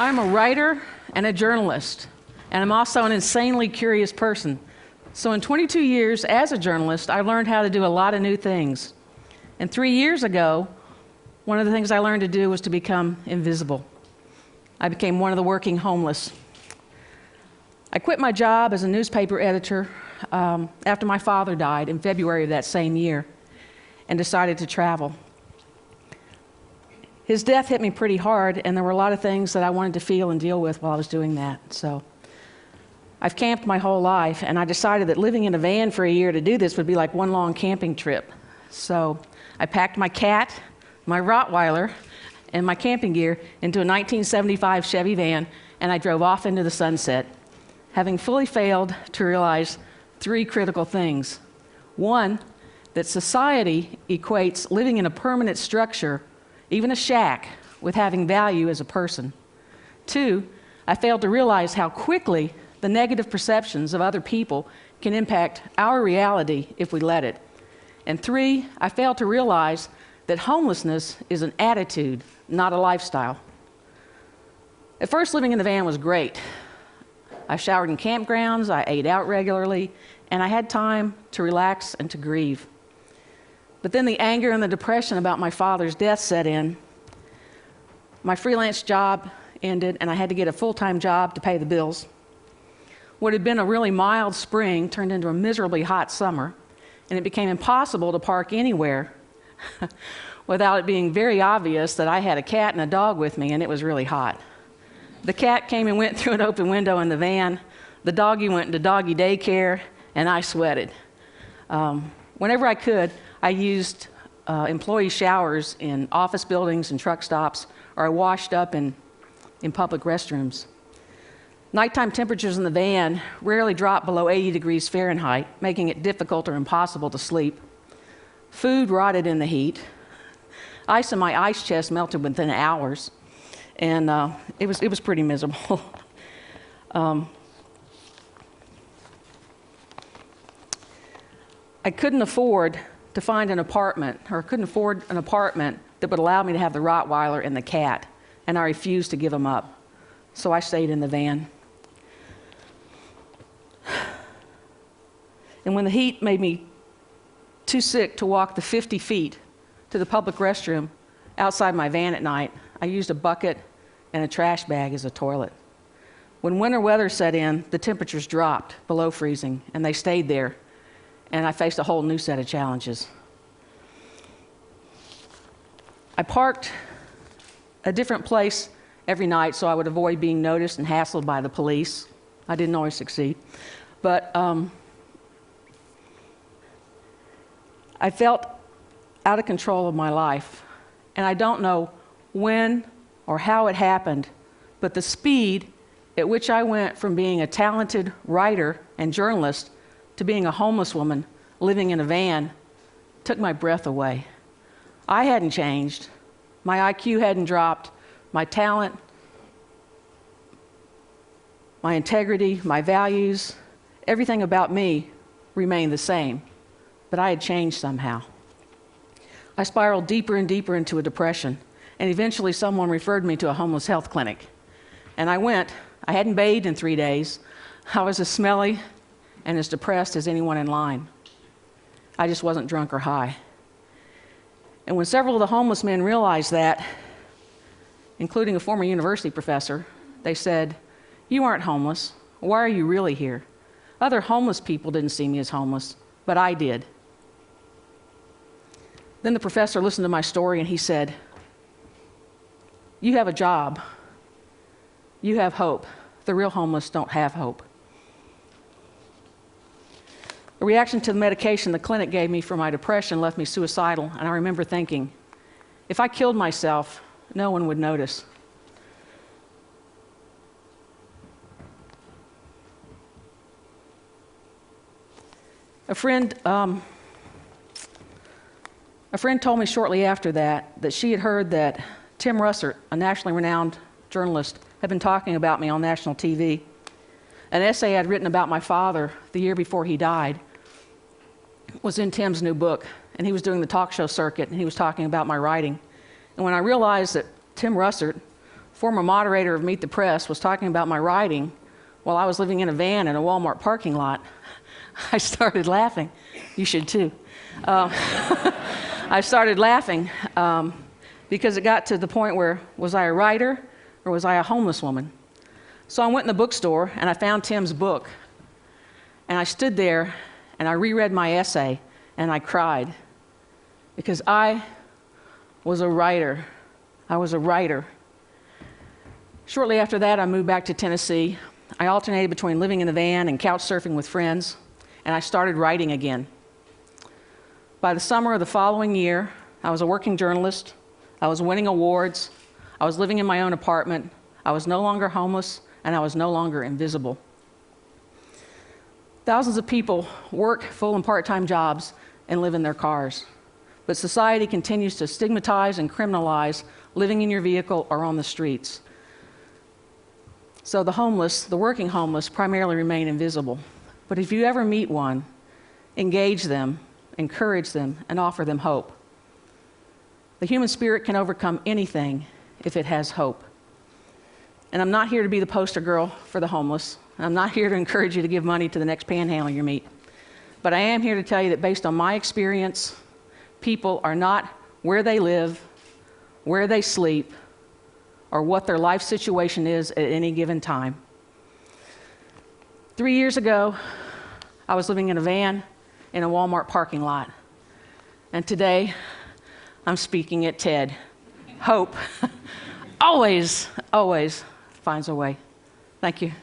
I'm a writer and a journalist, and I'm also an insanely curious person. So in 22 years as a journalist, I learned how to do a lot of new things. And 3 years ago, one of the things I learned to do was to become invisible. I became one of the working homeless. I quit my job as a newspaper editor after my father died in February of that same year and decided to travel. His death hit me pretty hard, and there were a lot of things that I wanted to feel and deal with while I was doing that. So I've camped my whole life, and I decided that living in a van for a year to do this would be like one long camping trip. So I packed my cat, my Rottweiler, and my camping gear into a 1975 Chevy van, and I drove off into the sunset, having fully failed to realize 3 critical things. 1, that society equates living in a permanent structure, even a shack, with having value as a person. 2, I failed to realize how quickly the negative perceptions of other people can impact our reality if we let it. And 3, I failed to realize that homelessness is an attitude, not a lifestyle. At first, living in the van was great. I showered in campgrounds, I ate out regularly, and I had time to relax and to grieve. But then the anger and the depression about my father's death set in. My freelance job ended, and I had to get a full-time job to pay the bills. What had been a really mild spring turned into a miserably hot summer, and it became impossible to park anywhere without it being very obvious that I had a cat and a dog with me, and it was really hot. The cat came and went through an open window in the van. The doggy went into doggy daycare, and I sweated. Whenever I could, I used employee showers in office buildings and truck stops, or I washed up in public restrooms. Nighttime temperatures in the van rarely dropped below 80 degrees Fahrenheit, making it difficult or impossible to sleep. Food rotted in the heat. Ice in my ice chest melted within hours, and it was pretty miserable. I couldn't afford to find an apartment, or couldn't afford an apartment that would allow me to have the Rottweiler and the cat, and I refused to give them up. So I stayed in the van. And when the heat made me too sick to walk the 50 feet to the public restroom outside my van at night, I used a bucket and a trash bag as a toilet. When winter weather set in, the temperatures dropped below freezing, and they stayed there, and I faced a whole new set of challenges. I parked a different place every night so I would avoid being noticed and hassled by the police. I didn't always succeed. But I felt out of control of my life. And I don't know when or how it happened, but the speed at which I went from being a talented writer and journalist to being a homeless woman living in a van took my breath away. I hadn't changed. My IQ hadn't dropped. My talent, my integrity, my values, everything about me remained the same, but I had changed somehow. I spiraled deeper and deeper into a depression, and eventually someone referred me to a homeless health clinic. And I went. I hadn't bathed in 3 days. I was as smelly and as depressed as anyone in line. I just wasn't drunk or high. And when several of the homeless men realized that, including a former university professor, they said, "You aren't homeless. Why are you really here?" Other homeless people didn't see me as homeless, but I did. Then the professor listened to my story and he said, "You have a job. You have hope. The real homeless don't have hope." The reaction to the medication the clinic gave me for my depression left me suicidal, and I remember thinking, if I killed myself, no one would notice. A friend told me shortly after that she had heard that Tim Russert, a nationally renowned journalist, had been talking about me on national TV. An essay I'd written about my father the year before he died was in Tim's new book, and he was doing the talk show circuit, and he was talking about my writing. And when I realized that Tim Russert, former moderator of Meet the Press was talking about my writing while I was living in a van in a Walmart parking lot, I started laughing. You should too. I started laughing because it got to the point where, was I a writer or was I a homeless woman? So I went in the bookstore and I found Tim's book. And I stood there and I reread my essay and I cried because I was a writer. I was a writer. Shortly after that, I moved back to Tennessee. I alternated between living in the van and couch surfing with friends, and I started writing again. By the summer of the following year, I was a working journalist. I was winning awards. I was living in my own apartment. I was no longer homeless, and I was no longer invisible. Thousands of people work full and part-time jobs and live in their cars. But society continues to stigmatize and criminalize living in your vehicle or on the streets. So the homeless, the working homeless, primarily remain invisible. But if you ever meet one, engage them, encourage them, and offer them hope. The human spirit can overcome anything if it has hope. And I'm not here to be the poster girl for the homeless. I'm not here to encourage you to give money to the next panhandler you meet. But I am here to tell you that based on my experience, people are not where they live, where they sleep, or what their life situation is at any given time. 3 years ago, I was living in a van in a Walmart parking lot. And today, I'm speaking at TED. Hope always, always finds a way. Thank you.